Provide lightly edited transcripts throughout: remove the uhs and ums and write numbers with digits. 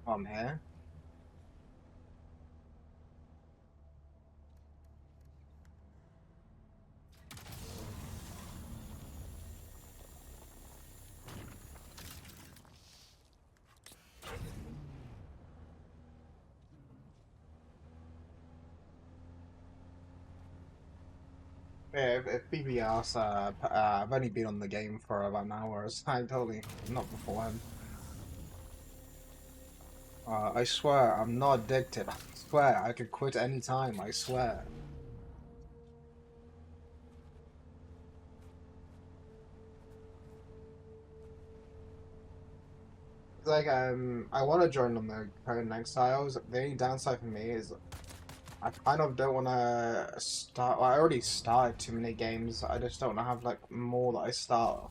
I'm here. Yeah, if BB asks, I've only been on the game for about an hour, so I totally not beforehand. I swear, I'm not addicted. I swear, I could quit any time. I swear. It's like, I want to join on the current exiles. The only downside for me is I kind of don't want to start. Well, I already started too many games. I just don't want to have like more that I start.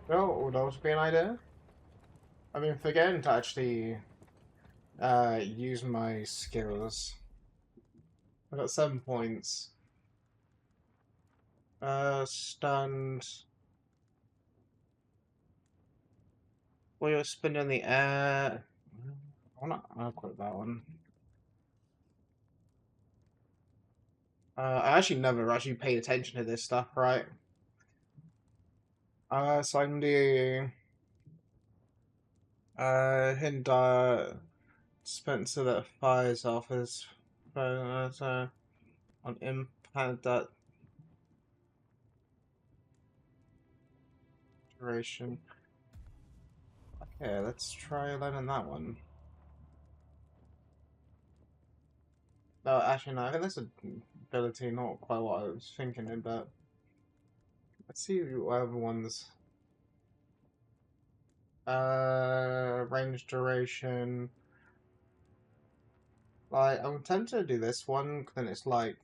Well, would also be an idea. I mean, forgetting to actually use my skills. I got 7 points. Stunned. Well, you're spinning in the air. I'll quit that one. I actually never actually paid attention to this stuff, right? So I can do hint Spencer that fires off his on impact that duration. Okay, let's try learning that one. No, actually, no. I think that's a ability, not quite what I was thinking. But let's see what other ones. Range duration. Like, I'm tempted to do this one, 'cause then it's like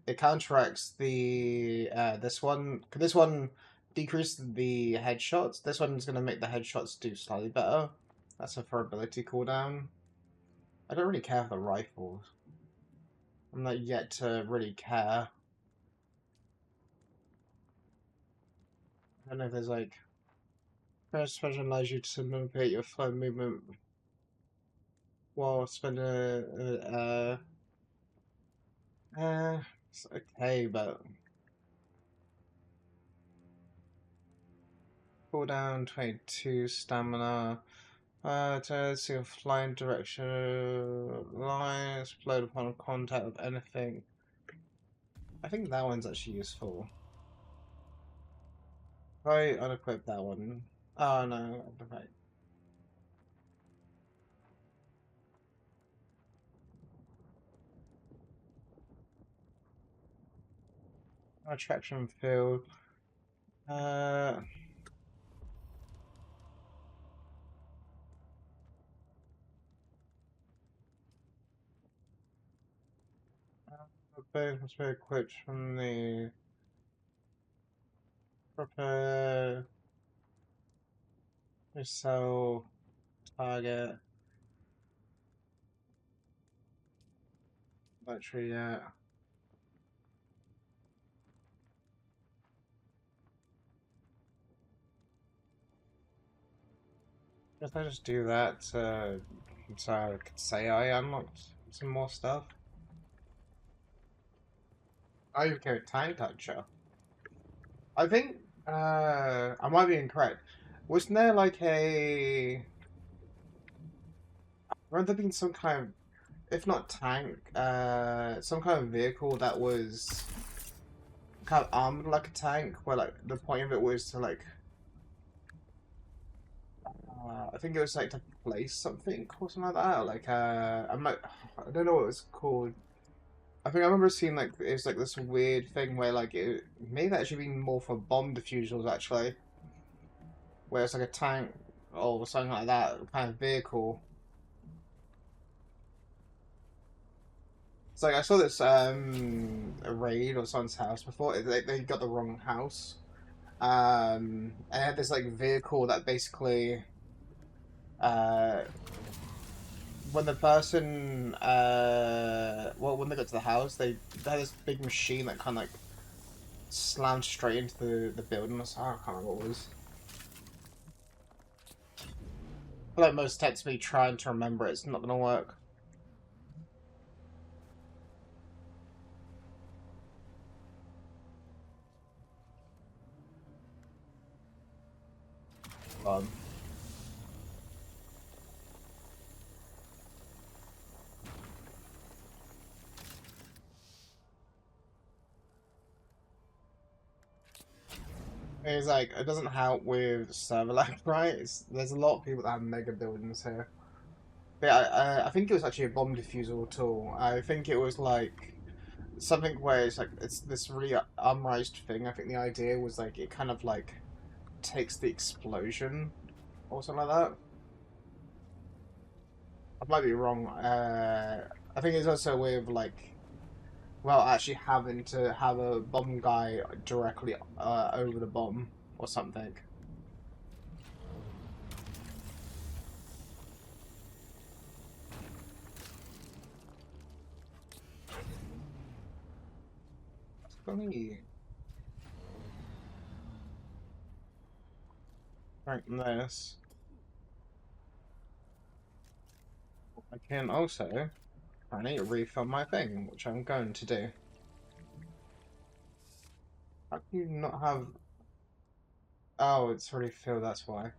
it counteracts the this one. 'Cause this one decreases the headshots. This one's gonna make the headshots do slightly better. That's a for ability cooldown. I don't really care for the rifles. I'm not yet to really care. I don't know if there's like first special allows you to manipulate your flow movement while spending it's okay, but cooldown 22 stamina. To see a flying direction line explode upon contact with anything. I think that one's actually useful. If I unequip that one. Oh no, okay. Attraction field. Uh, both must be equipped from the proper missile target battery. Yeah. Guess I just do that so I could say I unlocked some more stuff. Oh, you carry tank toucher. I think I might be incorrect. Wasn't there like a remember there being some kind of if not tank, some kind of vehicle that was kind of armed like a tank, where like the point of it was to like I think it was like to place something or something like that. Like I'm like I don't know what it was called. I think I remember seeing like it was like this weird thing where like it may have actually been more for bomb diffusers actually, where it's like a tank or something like that kind of vehicle. It's like I saw this a raid or someone's house before. They got the wrong house. And it had this like vehicle that basically uh when the person well, when they got to the house, they had this big machine that kind of like slammed straight into the building. I can't remember what it was. I feel like most texts me trying to remember it's not gonna work. Um, it's like it doesn't help with server lag, right? There's a lot of people that have mega buildings here. But yeah, I think it was actually a bomb diffusal tool. I think it was like something where it's this really unraised thing. I think the idea was like it kind of like takes the explosion or something like that. I might be wrong. I think it's also a way of like, well, actually having to have a bomb guy directly over the bomb or something. Funny. Right, this. I can also, I need to refill my thing, which I'm going to do. How can you not have... Oh, it's already filled, that's why.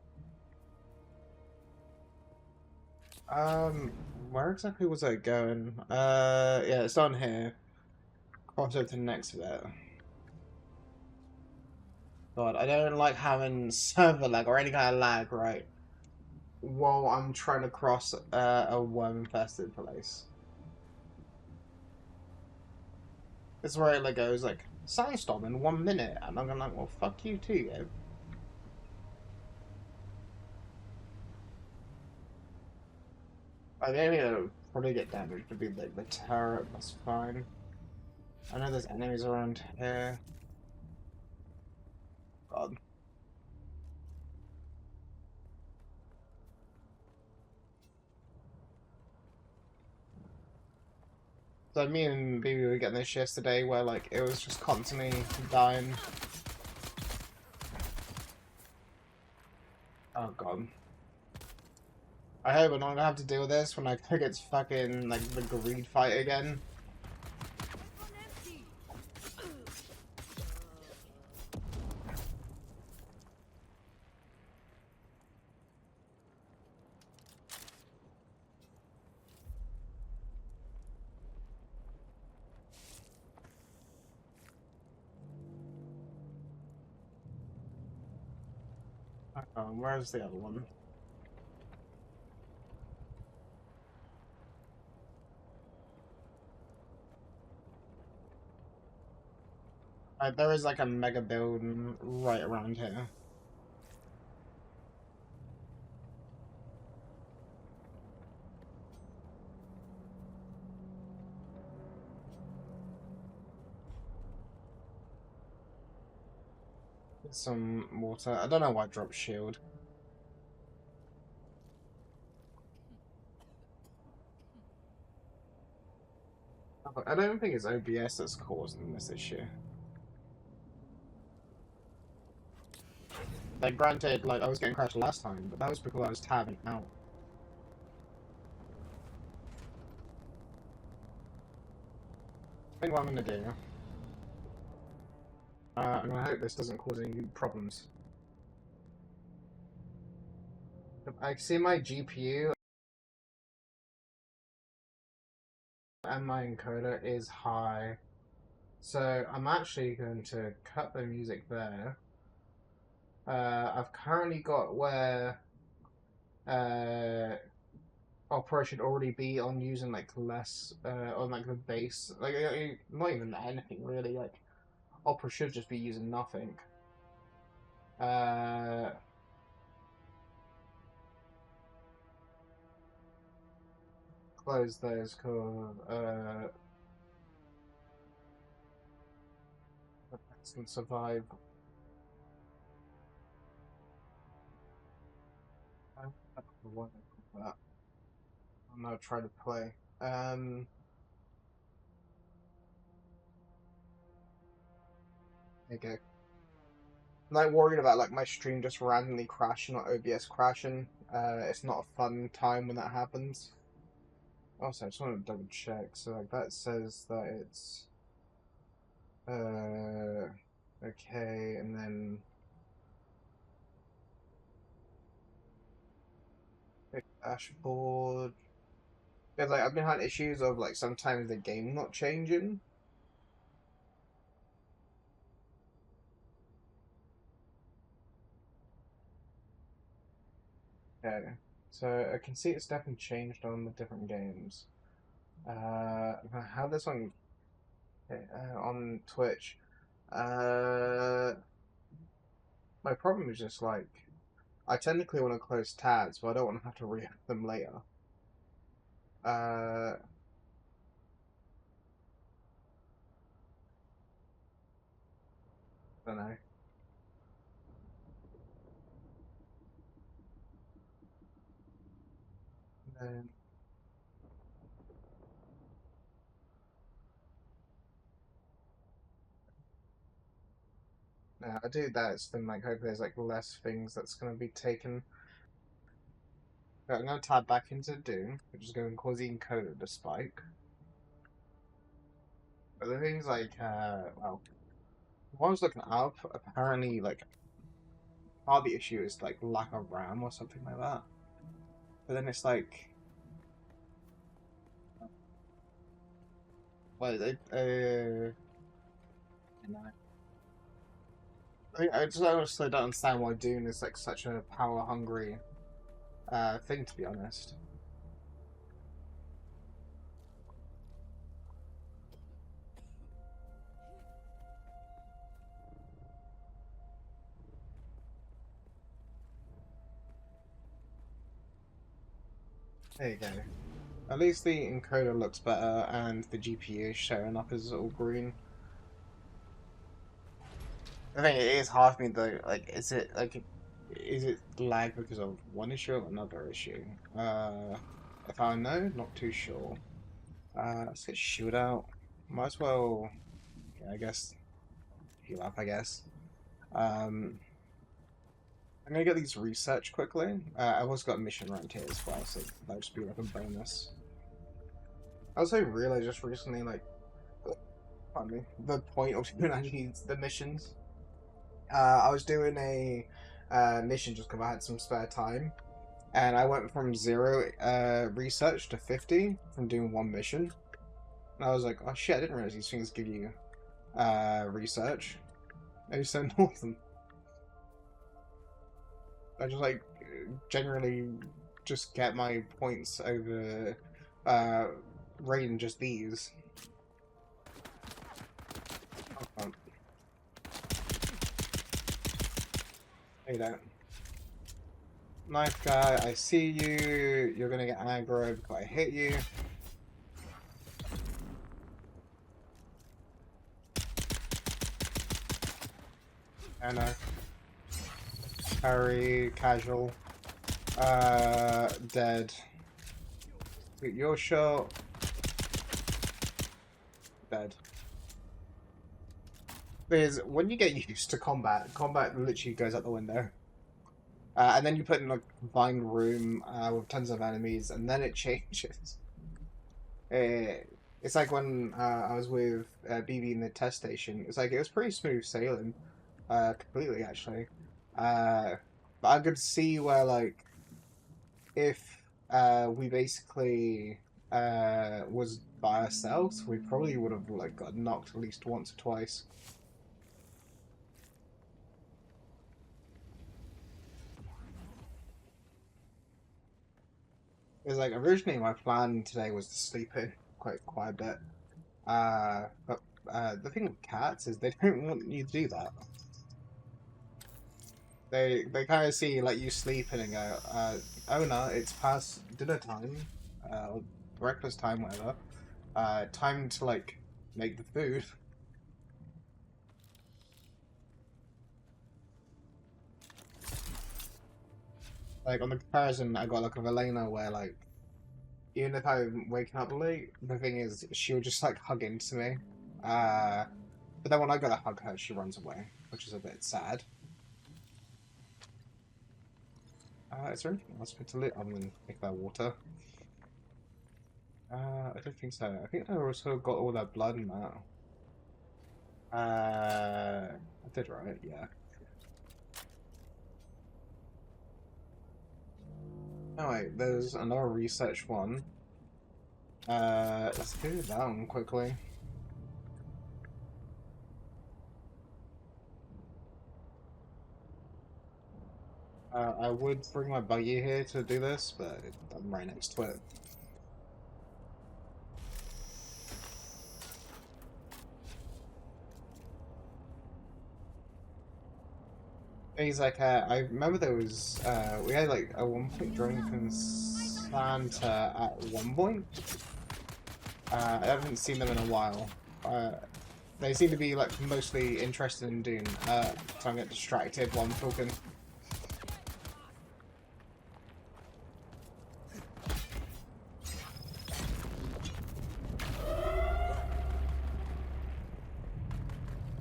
Um, where exactly was I going? Yeah, it's on here. Cross over to the next bit. God, I don't like having server lag or any kind of lag, right? While I'm trying to cross a worm-infested place. This is where it like goes like, sandstorm in 1 minute, and I'm gonna like, well, fuck you too, yo. I think it'll probably get damaged to be like the turret, that's fine. I know there's enemies around here. God. So me and Baby were getting this yesterday where like it was just constantly dying. Oh god. I hope we're not gonna have to deal with this when I think it's fucking like the greed fight again. Where's the other one? There is like a mega build right around here. Some water. I don't know why I dropped shield. I don't think it's OBS that's causing this issue. Like, granted, like, I was getting crashed last time, but that was because I was tabbing out. I think what I'm gonna do... I'm gonna hope this doesn't cause any problems. I see my GPU and my encoder is high. So I'm actually going to cut the music there. I've currently got where uh, Opera should already be on using like less on like the bass, like not even anything really. Like Opera should just be using nothing. Uh, close those called and survive. I don't know why I put that. I'm gonna try to play. Um, okay. I'm like worried about like my stream just randomly crashing or OBS crashing. It's not a fun time when that happens. Also, I just want to double check. So like that says that it's uh okay, and then dashboard. Because like I've been having issues of like sometimes the game not changing. Okay, so I can see it's definitely changed on the different games. How this one on Twitch. Uh, my problem is just like I technically want to close tabs, but I don't want to have to re-up them later. I don't know. Um, yeah, I do that. It's then like hope there's like less things that's gonna be taken. Right, I'm gonna tab back into Dune, which is going to cause the encoder to spike. But the things like well, when I was looking up, apparently like part of the issue is like lack of RAM or something like that. But then it's like, well, you know, I just honestly don't understand why Dune is like such a power hungry thing, to be honest. There you go. At least the encoder looks better and the GPU is showing up as all green. I think it is hard for me though. Like, is it lag because of one issue or another issue? If I know, not too sure. Let's get shootout. Might as well, yeah, I guess heal up. I guess. Um, I'm gonna get these research quickly. I've also got a mission right here as well, so that'll just be like a bonus. I also realized just recently, like, pardon me, the point of doing actually the missions. I was doing a mission just because I had some spare time, and I went from zero research to 50 from doing one mission. And I was like, oh shit, I didn't realize these things give you research. I just sent all of them. I just like generally just get my points over rating just these. Oh, you don't. Knife guy, I see you. You're gonna get aggro because I hit you. I know. Parry, casual. Dead. Get your shot. Dead. Because when you get used to combat, combat literally goes out the window. And then you put in a confined room with tons of enemies, and then it changes. It's like when I was with BB in the test station. It's like it was pretty smooth sailing, completely actually. But I could see where like if we basically was by ourselves, we probably would have like got knocked at least once or twice. It's like originally my plan today was to sleep in quite a bit. But the thing with cats is they don't want you to do that. They kind of see like you sleeping and go, owner, it's past dinner time, or breakfast time, whatever. Time to like make the food. Like on the comparison, I got like a Velena where like even if I'm waking up late, the thing is, she'll just like hug into me. But then when I go to hug her, she runs away, which is a bit sad. Is there anything else for to loot other than pick that water? I don't think so. I think I also got all that blood in that. I did right, yeah. Oh wait, there's another research one. Let's do that one quickly. I would bring my buggy here to do this, but I'm right next to it. He's like, I remember there was, we had like a 1 point drunken Santa at one point. I haven't seen them in a while. They seem to be like mostly interested in Dune, so I get distracted while I'm talking.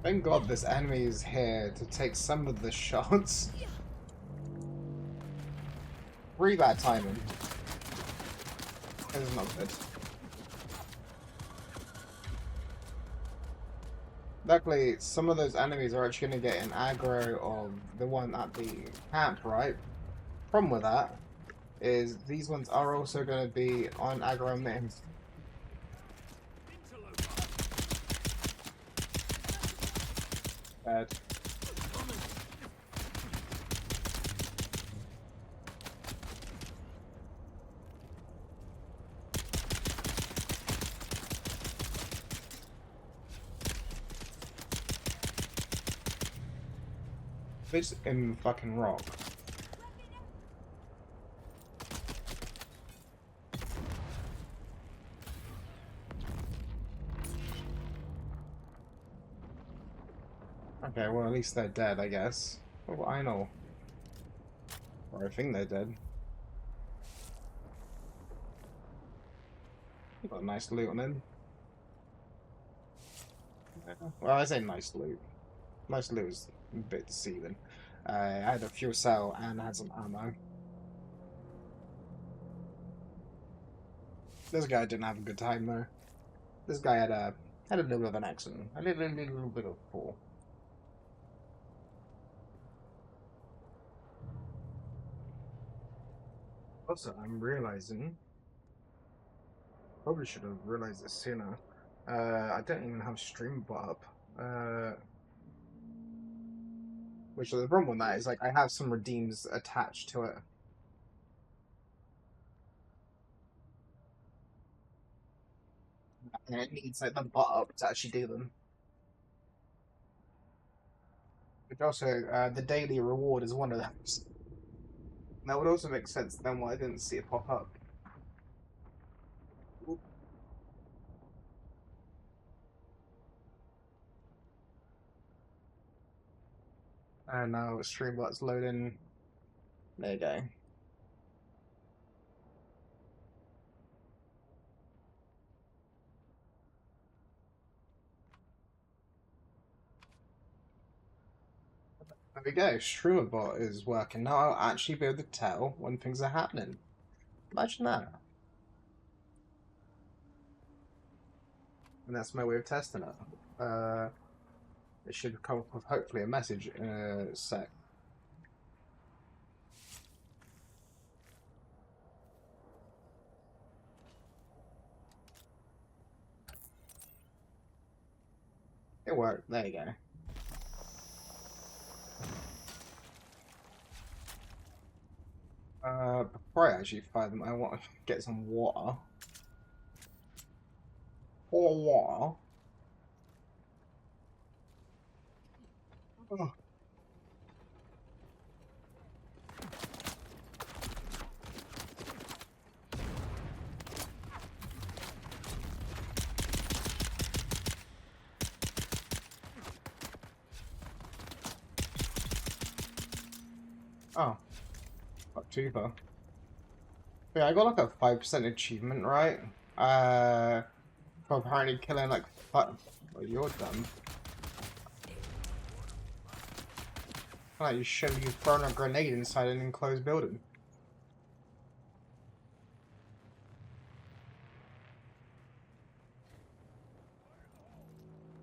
Thank God this enemy is here to take some of the shots. Really bad timing. This is not good. Luckily, some of those enemies are actually going to get an aggro of the one at the camp, right? Problem with that is these ones are also going to be on aggro me. Bad. It's in fucking rock. Okay, well at least they're dead, I guess. Oh, I know. Or I think they're dead. Got a nice loot on them. Yeah. Well, I say nice loot. Nice loot is a bit deceiving. I had a fuel cell and had some ammo. This guy didn't have a good time though. This guy had a little bit of an accident. A little bit of a fall. Also, I'm realizing, probably should have realized this sooner. I don't even have Streambot up. Which is the problem with that is like I have some redeems attached to it. And it needs like the bot up to actually do them. Which also, the daily reward is one of those. That would also make sense then why I didn't see it pop up. And now Streambot's loading. There you go. There we go. Streambot is working. Now I'll actually be able to tell when things are happening. Imagine that. And that's my way of testing it. It should come up with hopefully a message in a sec. It worked. There you go. Before I actually fire them, I want to get some water. Pour water. Oh. Oh. Not too far. Yeah, I got like a 5% achievement, right? Uh, for apparently killing like five. Well, you're dumb. Like you should have thrown a grenade inside an enclosed building.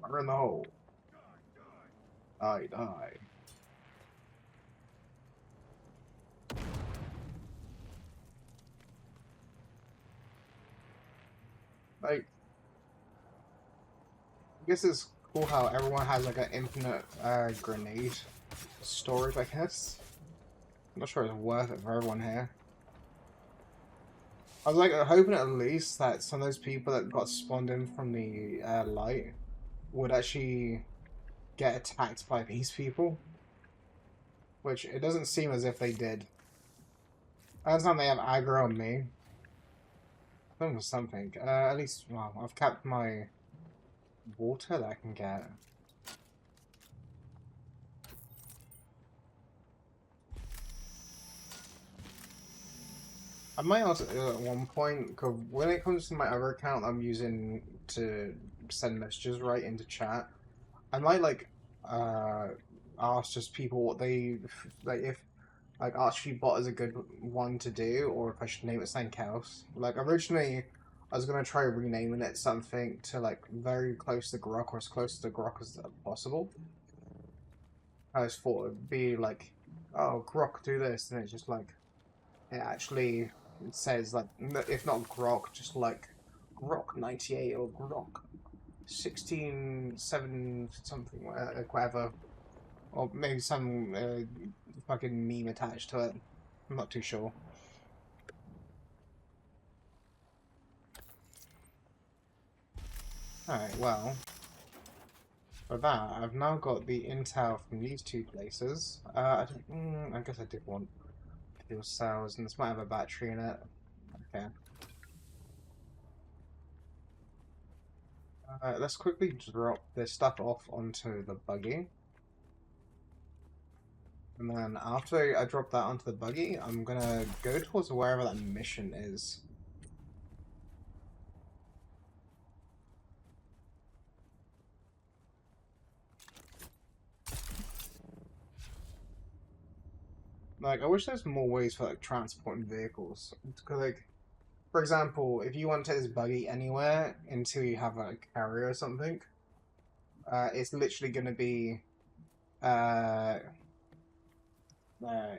Fire in the hole. Die, die. Like, I guess it's cool how everyone has like an infinite grenade storage, I guess. I'm not sure it's worth it for everyone here. I was like hoping at least that some of those people that got spawned in from the light would actually get attacked by these people, which it doesn't seem as if they did. That's not they have aggro on me. I think it was something. At least, well, I've kept my water that I can get. I might also at one point, because when it comes to my other account I'm using to send messages right into chat, I might like uh ask just people what they like if like Achvi bot is a good one to do, or if I should name it something else. Like originally, I was gonna try renaming it something to like very close to Grok or as close to Grok as possible. I just thought it'd be like, oh Grok do this, and it's just like it actually says like if not Grok, just like Grok 98 or Grok 16.7 something, whatever, or maybe some fucking meme attached to it. I'm not too sure. Alright, well, for that, I've now got the intel from these two places. I guess I did want fuel cells, and this might have a battery in it. Okay. Let's quickly drop this stuff off onto the buggy. And then after I drop that onto the buggy, I'm gonna go towards wherever that mission is. Like, I wish there's more ways for like transporting vehicles. Because, like, for example, if you want to take this buggy anywhere until you have a carrier or something, it's literally going to be uh, I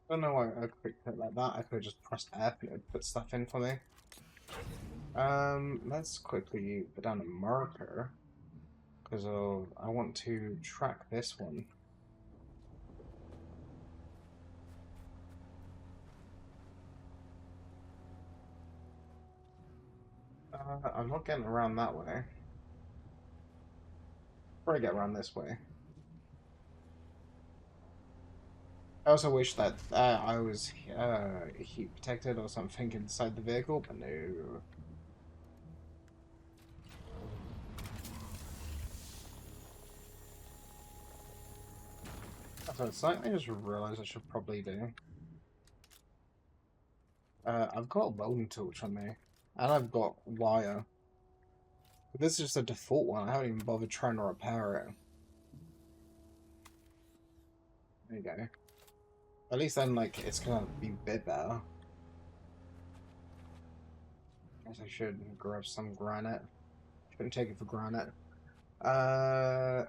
don't know why I clicked it like that. I could have just pressed F and it would put stuff in for me. Let's quickly put down a marker because I want to track this one. I'm not getting around that way. Probably get around this way. I also wish that I was heat protected or something inside the vehicle, but no. So it's something I just realized I should probably do. I've got a welding torch on me, and I've got wire. But this is just a default one. I haven't even bothered trying to repair it. There you go. At least then, like, it's gonna be a bit better. Guess I should grab some granite. Shouldn't take it for granite. Uh,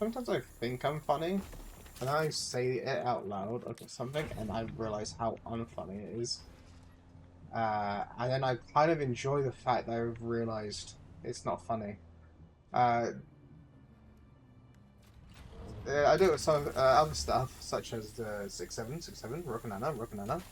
Sometimes I think I'm funny, and I say it out loud or something, and I realize how unfunny it is. And then I kind of enjoy the fact that I've realized it's not funny. Uh, I do it with some other stuff, such as the 6-7, Rokanana, Rokanana.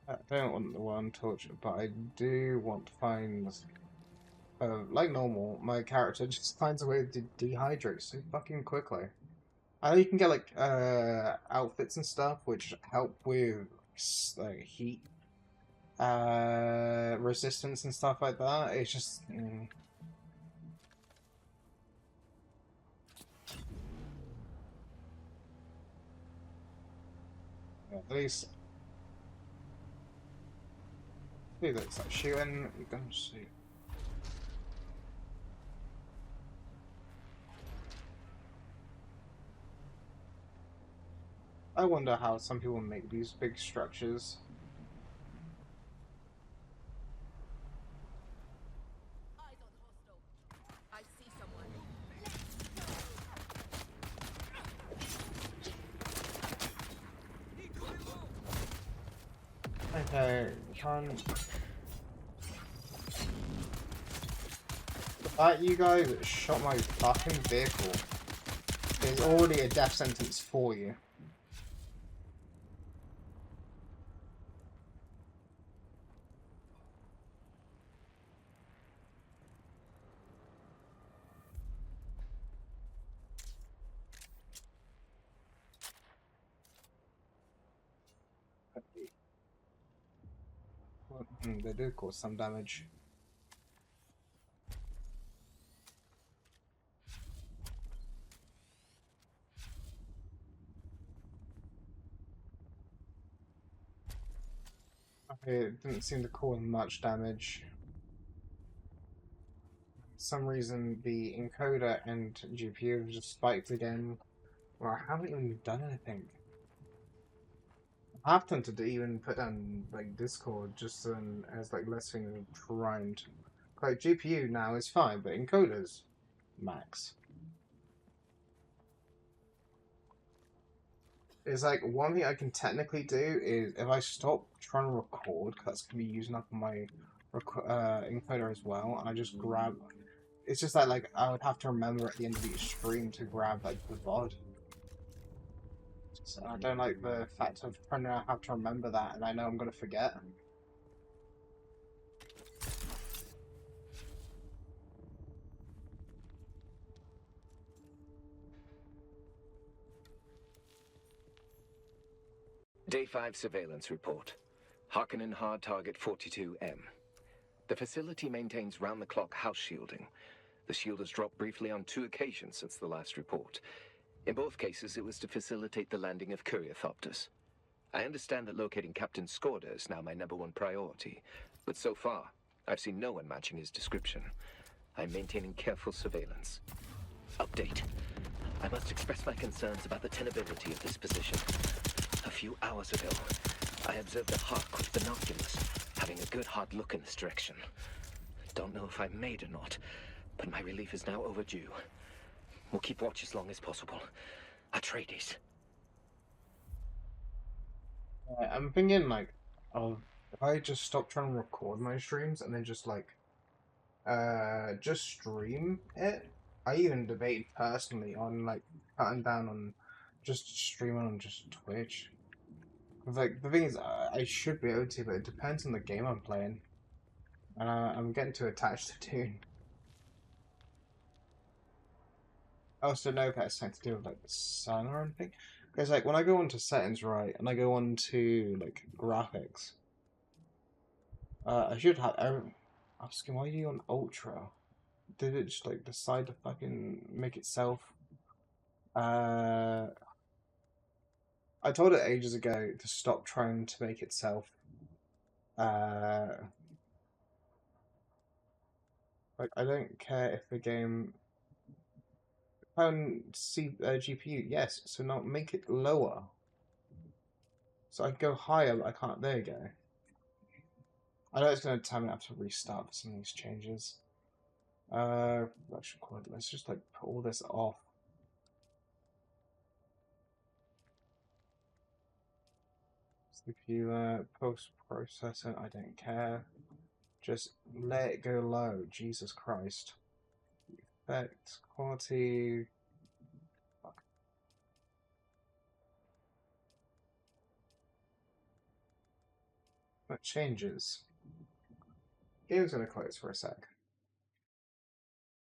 I don't want the one torch, but I do want to find, like normal, my character just finds a way to dehydrate so fucking quickly. I know you can get like outfits and stuff which help with like heat resistance and stuff like that. It's just yeah, these looks like shooting. We're gonna shoot. I wonder how some people make these big structures. Eyes on hostile. I see someone. Okay, can't. The fact you guys shot my fucking vehicle is already a death sentence for you. They do cause some damage. Okay, it didn't seem to cause much damage. For some reason, the encoder and GPU just spiked again. Well, I haven't even done anything. I have tempted to even put down like Discord just as like less things primed. Like GPU now is fine, but encoders max. It's like one thing I can technically do is if I stop trying to record, 'cause that's gonna be using up my encoder as well, and I just grab. It's just that like I would have to remember at the end of each stream to grab like the VOD. So I don't like the fact of trying to have to remember that, and I know I'm gonna forget. Day 5 surveillance report. Harkonnen hard target 42M. The facility maintains round-the-clock house shielding. The shield has dropped briefly on 2 occasions since the last report. In both cases, it was to facilitate the landing of Courierthopters. I understand that locating Captain Skorda is now my #1 priority, but so far, I've seen no one matching his description. I'm maintaining careful surveillance. Update. I must express my concerns about the tenability of this position. A few hours ago, I observed a hawk with binoculars, having a good hard look in this direction. Don't know if I'm made or not, but my relief is now overdue. We'll keep watch as long as possible. Atreides. I'm thinking like, of if I just stop trying to record my streams and then just like, just stream it. I even debated personally on like cutting down on just streaming on just Twitch. 'Cause, like the thing is, I should be able to, but it depends on the game I'm playing, and I'm getting too attached to Dune. I also know if that's something to do with like the sun or anything. Because like when I go onto settings, right, and I go on to like graphics, I should have. I'm asking why are you on ultra? Did it just like decide to fucking make itself? Uh, I told it ages ago to stop trying to make itself. Uh, like I don't care if the game can see GPU. Yes, so now make it lower. So I can go higher, but I can't. There you go. I know it's going to tell me I have to restart for some of these changes. Production quality. Let's just like put all this off. CPU post processing. I don't care. Just let it go low. Jesus Christ. Effect quality. Fuck. That changes. Game's gonna close for a sec.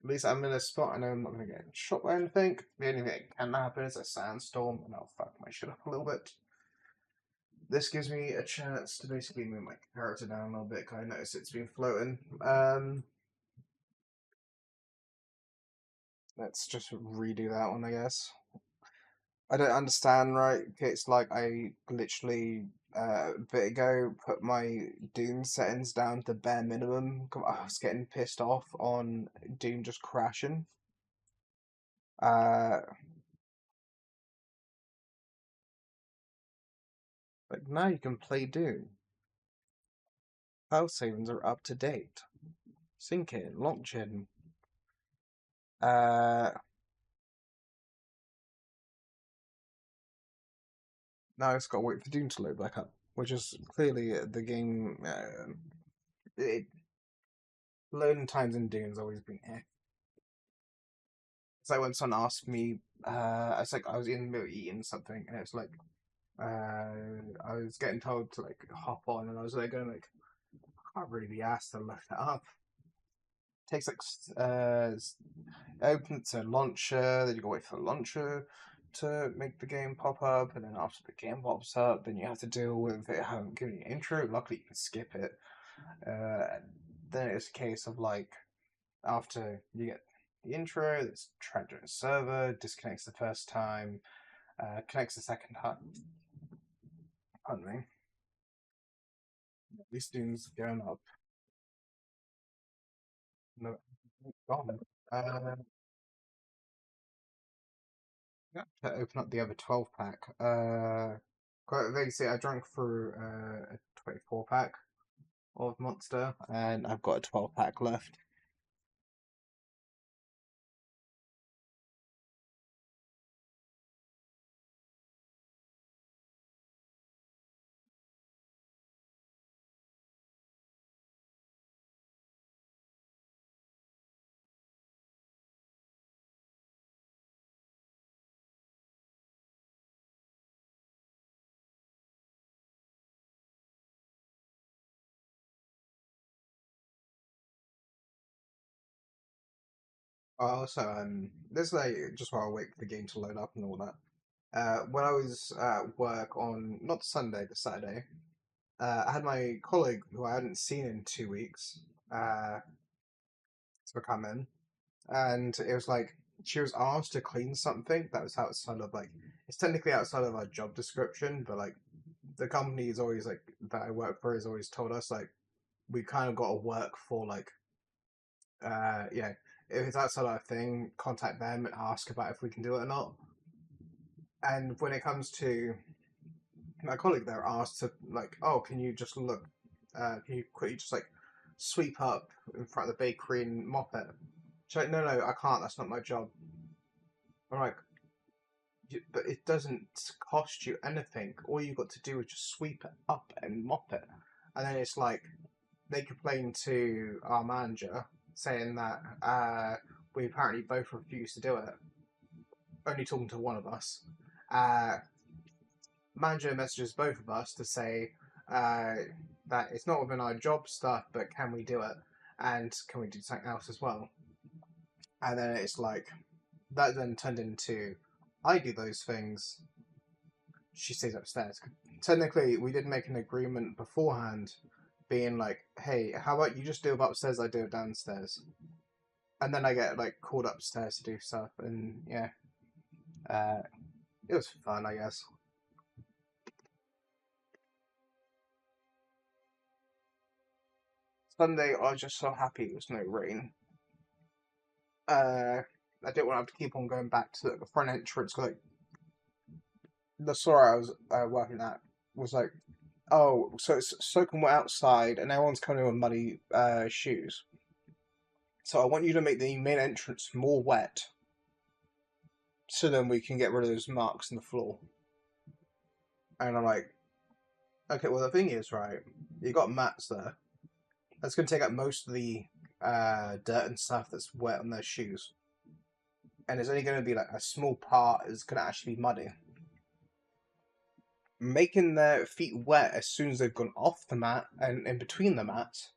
At least I'm in a spot I know I'm not going to get shot by anything. The only thing that can happen is a sandstorm, and I'll fuck my shit up a little bit. This gives me a chance to basically move my character down a little bit, because I notice it's been floating. Let's just redo that one, I guess. I don't understand, right? It's like I literally a bit ago put my Dune settings down to bare minimum. I was getting pissed off on Dune just crashing. Uh, like now you can play Dune. File savings are up to date. Sync in, launch in. Now it's got to wait for Dune to load back up, which is clearly the game. Loading times in Dune's always been eh. It's like when someone asked me, it's like I was in the middle of eating something, and it's like, I was getting told to like hop on, and I was like going like, I can't really be asked to look that up. It takes like open to launcher, then you go wait for the launcher to make the game pop up, and then after the game pops up, then you have to deal with it having given you an intro. Luckily, you can skip it. Then it's a case of like after you get the intro, it's tracked on a server, disconnects the first time, connects the second time. Pardon me. At least Dune's going up. No, gone. Yeah, to open up the other 12 pack. Quite basically, I drank through a 24 pack of Monster, and I've got a 12 pack left. Also, this is like just while I wait for the game to load up and all that. When I was at work on not Sunday, the Saturday, I had my colleague who I hadn't seen in 2 weeks to come in, and it was like she was asked to clean something that was outside of like it's technically outside of our job description, but like the company is always like that I work for has always told us like we kind of got to work for like yeah, if it's outside our thing, contact them and ask about if we can do it or not. And when it comes to my colleague, they're asked to like, oh, can you just look? Can you quickly just like sweep up in front of the bakery and mop it? She's like, no, I can't. That's not my job. I'm like, but it doesn't cost you anything. All you got to do is just sweep it up and mop it. And then it's like they complain to our manager saying that we apparently both refused to do it. Only talking to one of us. Manager messages both of us to say that it's not within our job stuff, but can we do it? And can we do something else as well? And then it's like, that then turned into, I do those things, she stays upstairs. Technically, we did make an agreement beforehand, being like, hey, how about you just do it upstairs, I do it downstairs. And then I get like called upstairs to do stuff, and yeah. It was fun, I guess. Sunday, I was just so happy it was no rain. I didn't want to have to keep on going back to the front entrance. Like the store I was working at was like, oh, so it's soaking wet outside, and everyone's coming in with muddy shoes. So I want you to make the main entrance more wet, so then we can get rid of those marks in the floor. And I'm like, okay, well the thing is, right, you got mats there. That's gonna take up most of the dirt and stuff that's wet on their shoes. And it's only going to be like a small part is going to actually be muddy. Making their feet wet as soon as they've gone off the mat and in between the mats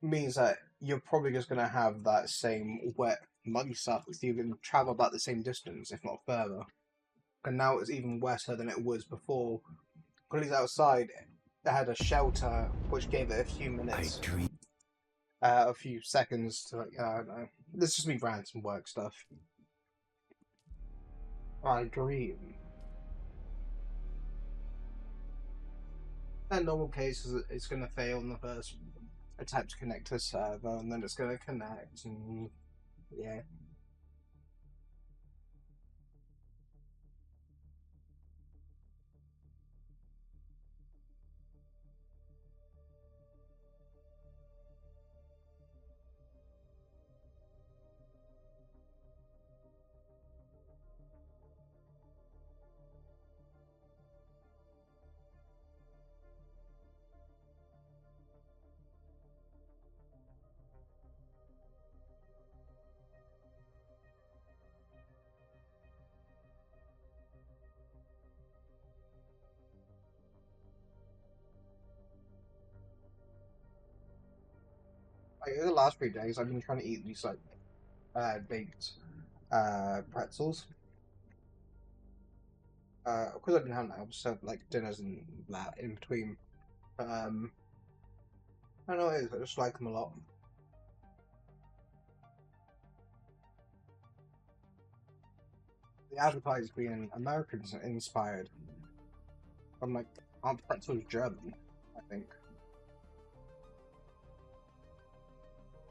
means that you're probably just gonna have that same wet, muddy stuff. It's you can travel about the same distance, if not further. And now it's even wetter than it was before. Because he's outside, it had a shelter which gave it a few minutes, a few seconds to like. I don't know. This is just me random work stuff. I dream. In normal cases, it's going to fail in the first attempt to connect to the server, and then it's going to connect, and yeah. Like, in the last 3 days, I've been trying to eat these like baked pretzels. Because I've been having like, so like dinners and that in between. I don't know what it is. I just like them a lot. The advertisers being Americans inspired. I'm like, aren't pretzels German? I think.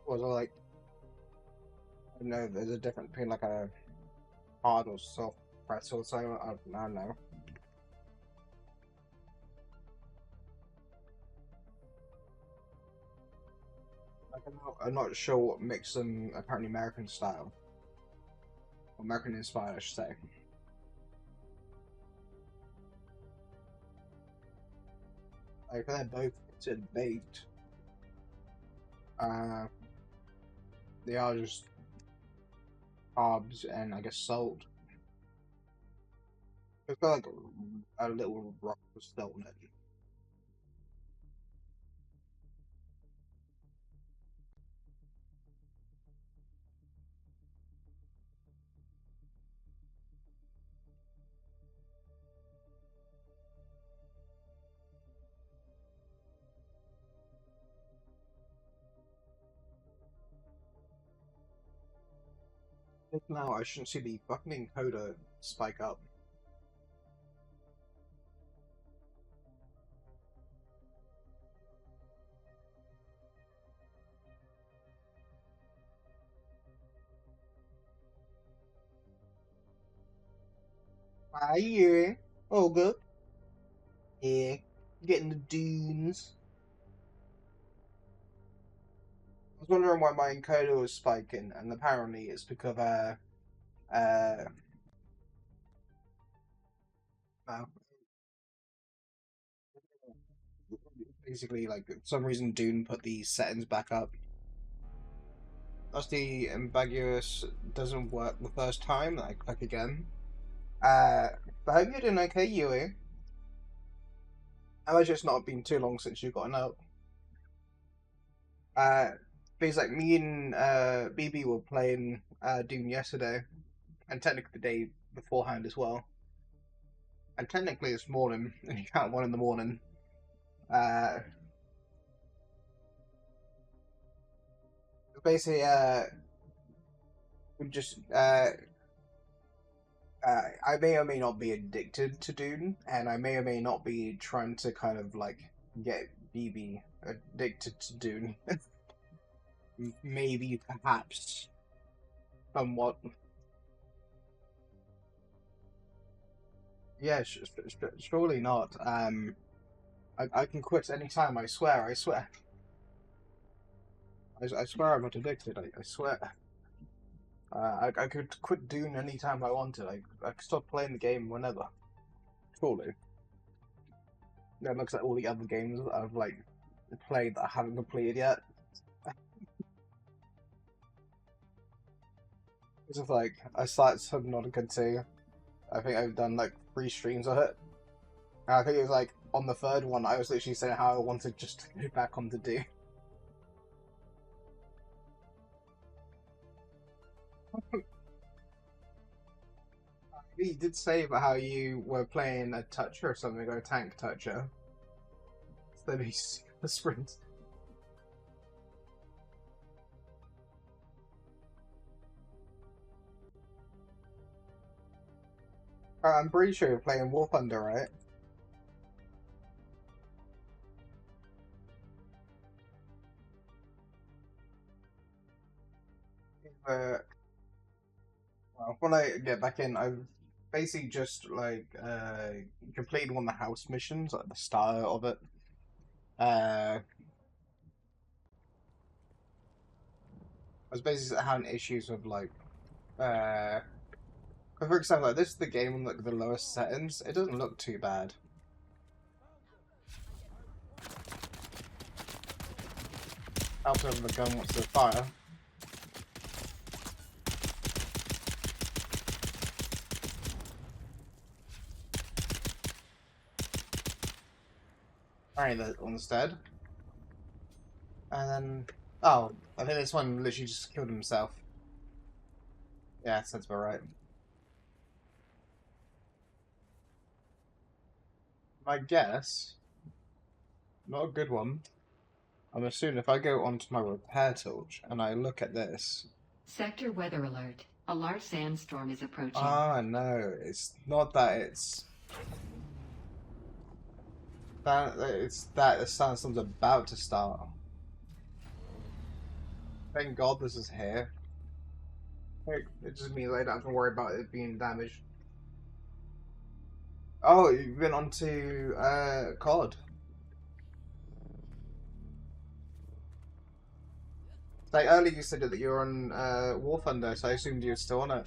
Was I like, I don't know. There's a difference between like a hard or soft pretzel. So I don't know. Like, I'm not sure what makes them apparently American style. American inspired, I should say. Like, they're both considered baked. Uh, they are just carbs and I guess salt. It's got like a little rock of salt in it. I think now I shouldn't see the fucking encoder spike up. Are you? Oh, good. Yeah. Getting the dunes. I was wondering why my encoder was spiking, and apparently it's because uh, well, basically like for some reason Dune put the settings back up. That's the ambiguous doesn't work the first time, like again. Uh, but I hope you're doing okay, Yui. I imagine it's not been too long since you got out. Uh, because like me and BB were playing Dune yesterday, and technically the day beforehand as well. And technically this morning, and you count 1 in the morning. Uh, basically, we just I may or may not be addicted to Dune, and I may or may not be trying to kind of like get BB addicted to Dune. Maybe, perhaps, somewhat. Yeah, surely not. I can quit anytime. I swear. I swear. I swear I'm not addicted. I swear. I could quit Dune anytime I wanted. I could stop playing the game whenever. Surely. Yeah, it looks like all the other games I've like played that I haven't completed yet. It's just like I started Subnautica 2. I think I've done like 3 streams of it. And I think it was like on the third one I was literally saying how I wanted just to go back onto Dune. you did say about how you were playing a toucher or something, or a tank toucher. So that'd be super sprint. I'm pretty sure you're playing War Thunder, right? But well, when I get back in, I've basically just like completed one of the house missions at the start of it. I was basically having issues with like uh, for example, like this is the game on like the lowest settings. It doesn't look too bad. Helps over the gun once they fire. Alright, that instead. And then, oh, I think this one literally just killed himself. Yeah, sounds about right. My guess, not a good one. I'm assuming if I go onto my repair torch and I look at this. Sector weather alert. A large sandstorm is approaching. Ah, no, it's not that. It's that the sandstorm's about to start. Thank God this is here. It just means I don't have to worry about it being damaged. Oh, you've been onto COD. Like earlier you said that you were on War Thunder, so I assumed you were still on it.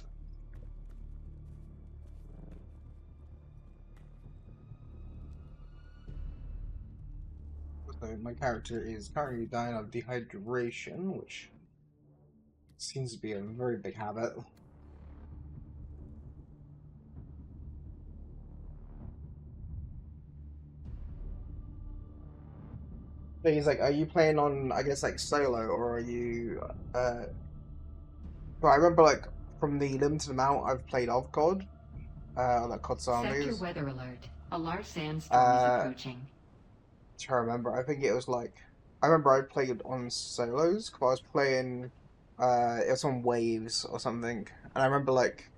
So my character is currently dying of dehydration, which seems to be a very big habit. But he's like, are you playing on, I guess, like solo, or are you? Well, I remember like from the limited amount I've played of COD, like COD Sector Zombies. weather alert. A large sandstorm is approaching. To remember, I think it was like I remember I played on solos because I was playing. It was on waves or something, and I remember like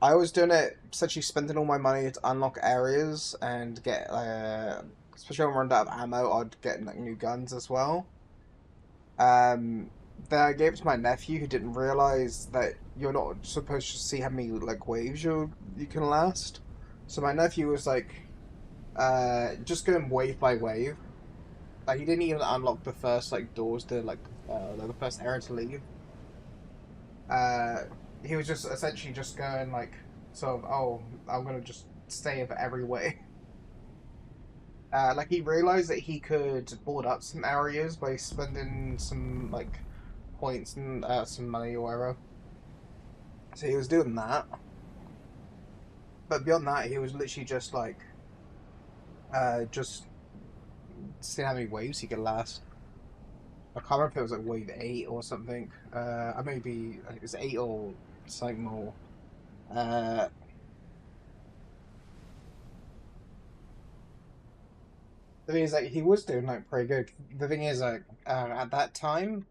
I was doing it essentially spending all my money to unlock areas and get especially when I run out of ammo, I'd get like new guns as well. Um, then I gave it to my nephew who didn't realize that you're not supposed to see how many like waves you can last. So my nephew was like just going wave by wave. Like he didn't even unlock the first like doors to like the first area to leave. Uh, he was just essentially just going like sort of, oh, I'm gonna just stay of every way. Like he realized that he could board up some areas by spending some like points and some money or whatever. So he was doing that. But beyond that, he was literally just like just seeing how many waves he could last. I can't remember if it was like wave 8 or something. I maybe it was 8 or something more. Uh, the thing is, like, he was doing like pretty good. The thing is, like, at that time,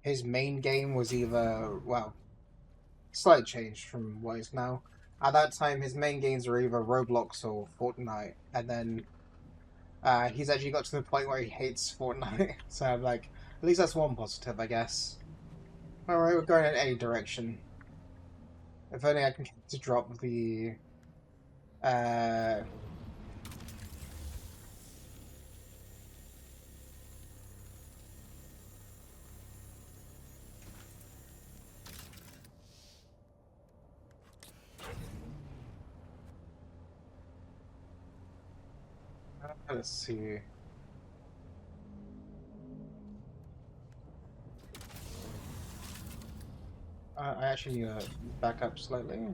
his main game was either well, slight change from what it's now. At that time, his main games were either Roblox or Fortnite, and then he's actually got to the point where he hates Fortnite. So I'm like, at least that's one positive, I guess. All right, we're going in any direction. If only I can get to drop the uh. Let's see. I actually need to back up slightly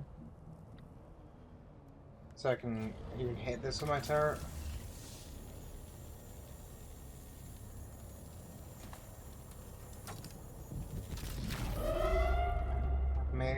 so I can even hit this with my turret. Me.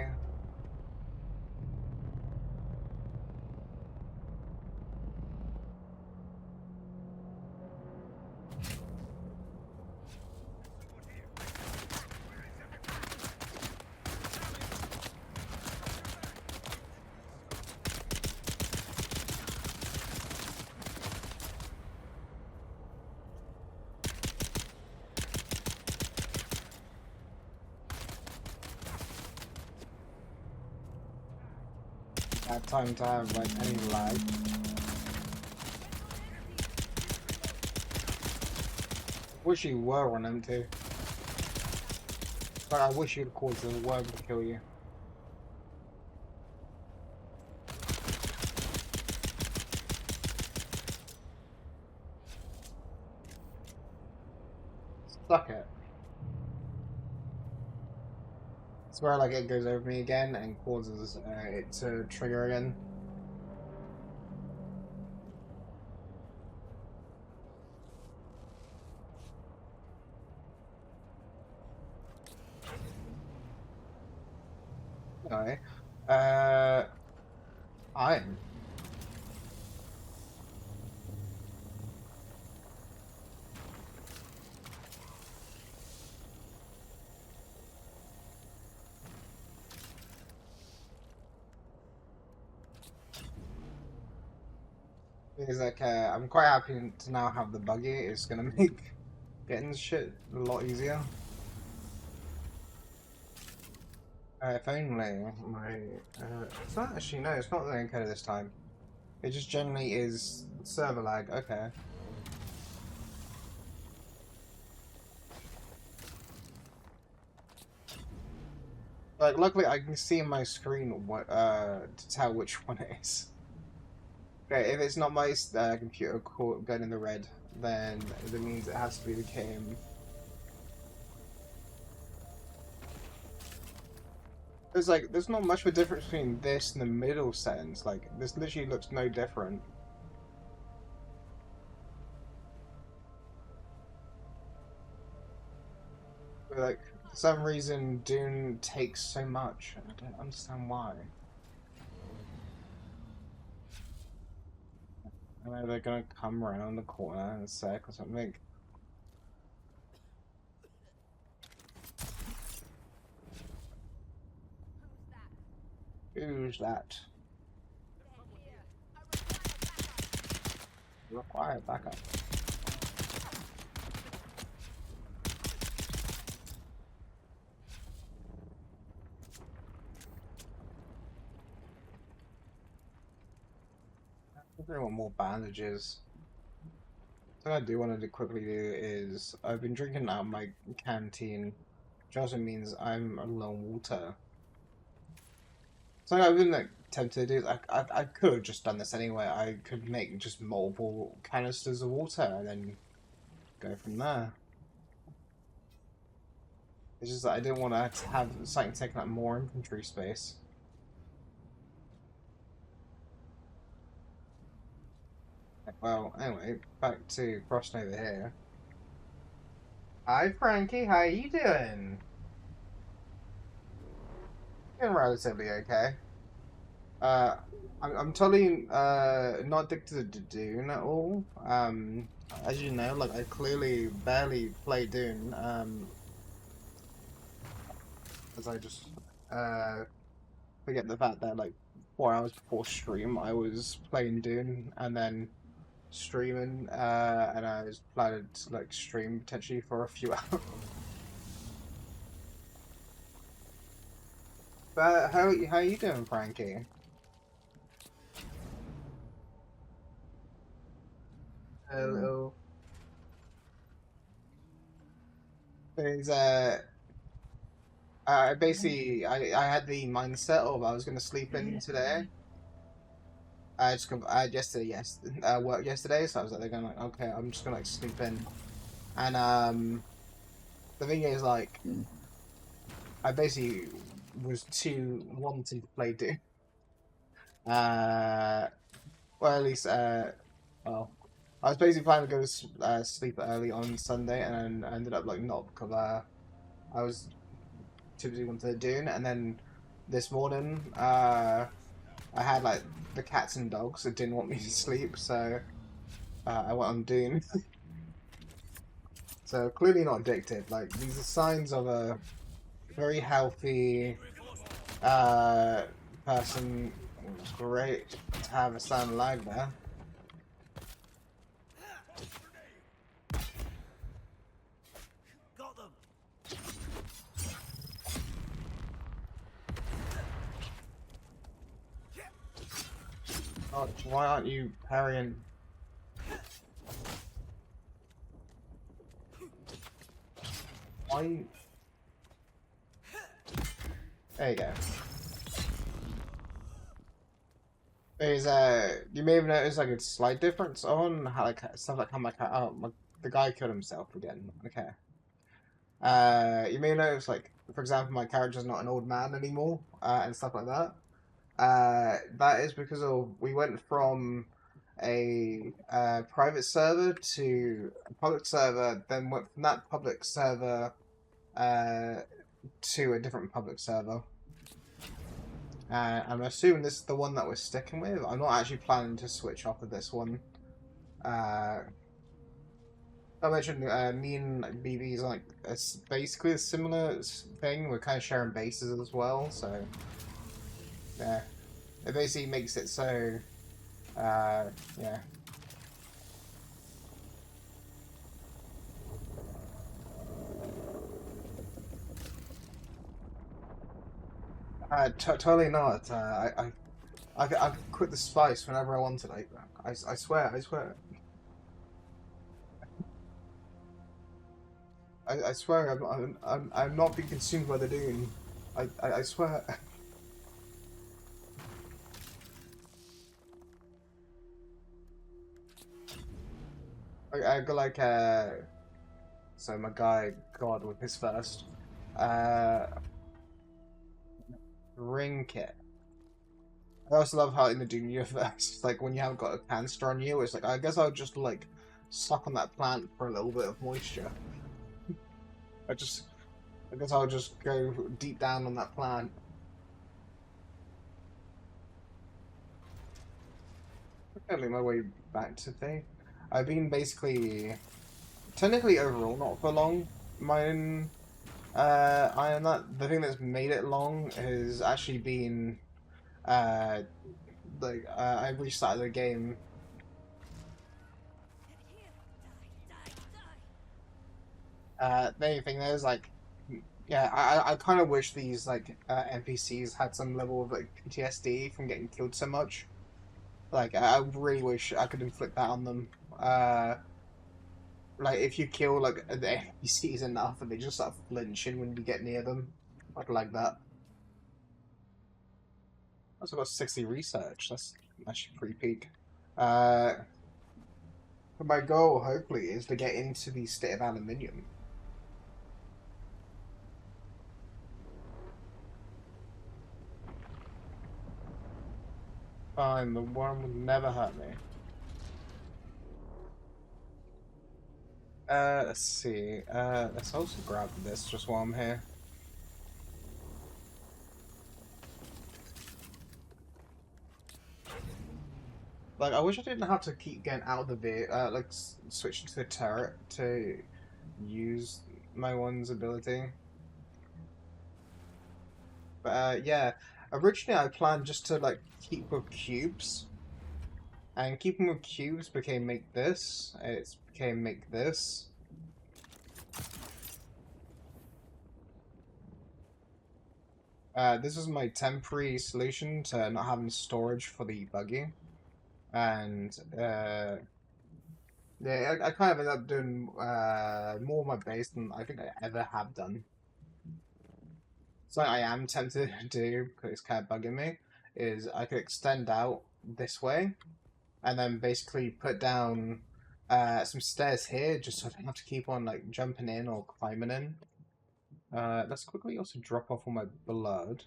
had time to have like any lag. Wish you were on empty. Like I wish you'd cause the worm to kill you. Suck it. It's where like it goes over me again and causes it to trigger again. Anyway, iron. Because like I'm quite happy to now have the buggy. It's gonna make getting shit a lot easier. If only my it's not actually no, it's not the encoder this time. It just generally is server lag. Okay. Like luckily I can see in my screen what to tell which one it is. Okay, if it's not my computer going in the red, then that means it has to be the game. There's not much of a difference between this and the middle settings. Like this literally looks no different. But like for some reason Dune takes so much. I don't understand why. I know they're gonna come around the corner in a sec or something. Who's that? Require backup. I want more bandages. What I do want to quickly do is I've been drinking out of my canteen, which also means I'm low on water. So I've been like tempted to do. I could have just done this anyway. I could make just multiple canisters of water and then go from there. It's just that I didn't want to have something taking up more inventory space. Well, anyway, back to crossing over here. Hi, Frankie. How you doing? Doing relatively okay. Uh, I'm totally not addicted to Dune at all. As you know, like I clearly barely play Dune. As I just forget the fact that like 4 hours before stream I was playing Dune and then streaming, and I was planning to like stream potentially for a few hours. But how you doing, Frankie? Hello. Is basically I had the mindset of I was gonna sleep in today. I had yesterday work yesterday, so I was like, okay, I'm just gonna like sleep in, and the thing is like I basically was too wanting to play Doom. Well, at least well, I was basically planning to go to sleep early on Sunday, and then I ended up like not because I was too busy wanting to Dune, and then this morning I had like the cats and dogs that didn't want me to sleep, so I went on Dune. So clearly not addicted. Like these are signs of a very healthy person. It's great to have a sound lag there. Got them. God, why aren't you parrying? Why? There you go. There's you may have noticed like a slight difference on how like stuff like how the guy killed himself again. Okay. You may notice like for example my character's not an old man anymore and stuff like that. That is because of we went from a private server to a public server, then went from that public server to a different public server. I'm assuming this is the one that we're sticking with. I'm not actually planning to switch off of this one. I mentioned me and BB's like it's basically a similar thing. We're kind of sharing bases as well, so yeah, it basically makes it so yeah. Totally not. I quit the spice whenever I wanted. I swear, I swear. I swear, I'm not being consumed by the Dune. I swear. I got like so my guy God with his first uh ring kit. I also love how in the Dune universe, like when you haven't got a canister on you, it's like I guess I'll just like suck on that plant for a little bit of moisture. I just I guess I'll just go deep down on that plant. Currently my way back today. I've been basically, technically overall not for long. Mine, I am not, the thing that's made it long has actually been, uh, I restarted the game. The only thing there is like, yeah, I kind of wish these like NPCs had some level of like PTSD from getting killed so much. Like, I really wish I could inflict that on them. Like, if you kill, like, the NPCs enough and they just start flinching when you get near them. I'd like that. Also got 60 research. That's actually pretty peak. Uh, but my goal, hopefully, is to get into the state of aluminium. Fine, the worm would never hurt me. Let's see. Let's also grab this just while I'm here. Like, I wish I didn't have to keep getting out of the vehicle, like, switching to the turret to use my one's ability. But, yeah. Originally, I planned just to, like, keep with cubes. And keeping with cubes became make this. It became make this. This is my temporary solution to not having storage for the buggy. And, yeah, I kind of ended up doing more of my base than I think I ever have done. Something I am tempted to do, because it's kind of bugging me, is I could extend out this way, and then basically put down some stairs here, just so I don't have to keep on like jumping in or climbing in. Let's quickly also drop off all my blood.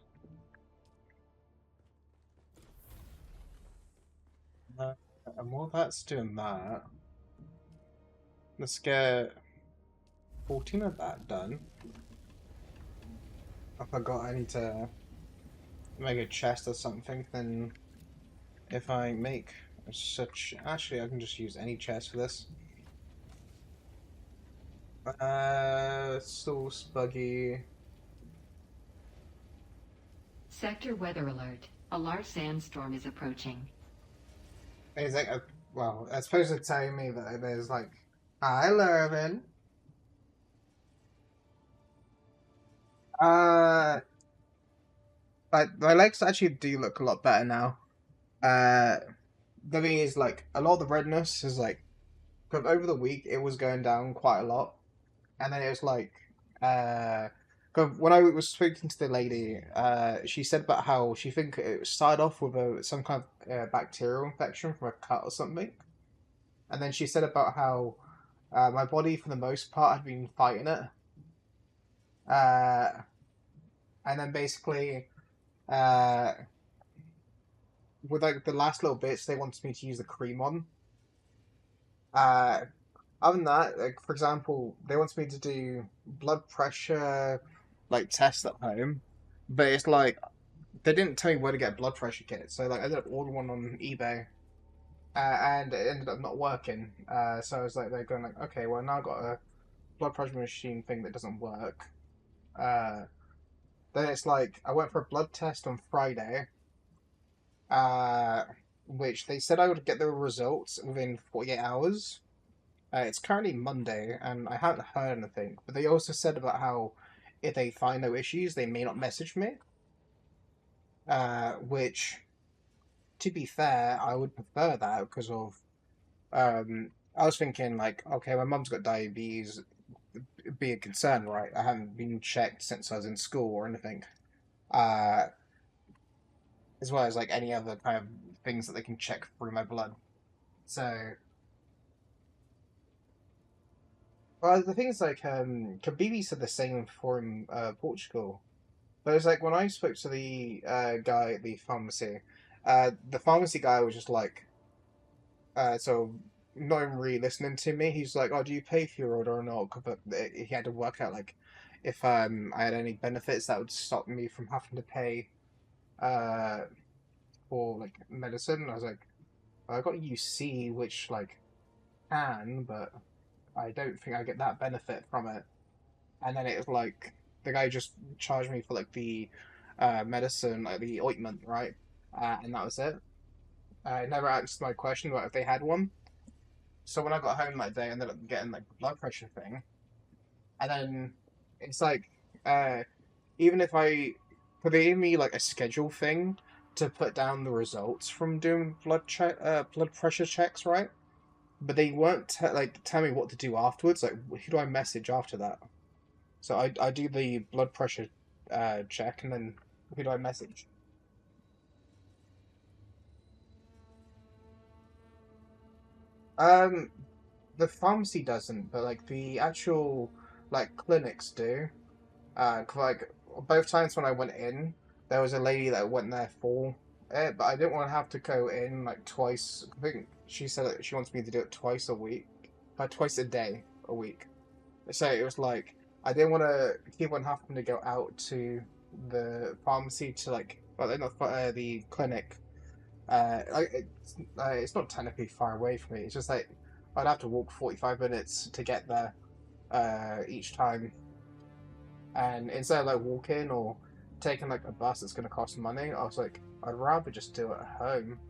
And while that's doing that, let's get 14 of that done. I forgot I need to make a chest or something, then if I make such... Actually, I can just use any chest for this. Source buggy. Sector weather alert. A large sandstorm is approaching. It's like, well, it's supposed to tell me that there's like, hi, Lervin. Uh, but my legs actually do look a lot better now. the thing is, like, a lot of the redness is like, 'cause over the week it was going down quite a lot, and then it was like, 'cause when I was speaking to the lady, she said about how she think it started off with some kind of bacterial infection from a cut or something, and then she said about how my body for the most part had been fighting it, uh, and then basically, uh, with like the last little bits, they wanted me to use the cream on. Uh, Other than that, like for example, they wanted me to do blood pressure like tests at home, but it's like they didn't tell me where to get a blood pressure kit, so like I ended up ordering one on eBay, and it ended up not working. So I was like, they're going like, okay, well now I've got a blood pressure machine thing that doesn't work. Uh, then it's like I went for a blood test on Friday, uh, which they said I would get the results within 48 hours. It's currently Monday, and I haven't heard anything. But they also said about how if they find no issues, they may not message me. Which, to be fair, I would prefer that because of. I was thinking like, okay, my mum's got diabetes, it'd be a concern, right? I haven't been checked since I was in school or anything. Uh, as well as like any other kind of things that they can check through my blood. So, well, the thing is like, Kabibi said the same for in Portugal. But it's like when I spoke to the guy at the pharmacy guy was just like, so not even really listening to me. He's like, "Oh, do you pay for your order or not?" But he had to work out like if I had any benefits that would stop me from having to pay uh for like medicine. I was like, I got UC, which like can, but I don't think I get that benefit from it. And then it was like the guy just charged me for like the medicine, like the ointment, right? And that was it. I never asked my question about if they had one. So when I got home that day, I ended up getting like the blood pressure thing, and then it's like, uh, even if I, could they gave me like a schedule thing to put down the results from doing blood pressure checks, right? But they weren't like tell me what to do afterwards. Like, who do I message after that? So I do the blood pressure check, and then who do I message? Um, the pharmacy doesn't, but like the actual like clinics do. 'Cause, like both times when I went in, there was a lady that went there for it, but I didn't want to have to go in like twice. I think she said that she wants me to do it twice a week, twice a day a week. So it was like I didn't want to keep on having to go out to the pharmacy to like, well, not the clinic. It's not technically far away from me. It's just like I'd have to walk 45 minutes to get there each time, and instead of like walking or taking like a bus that's going to cost money, I was like, I'd rather just do it at home.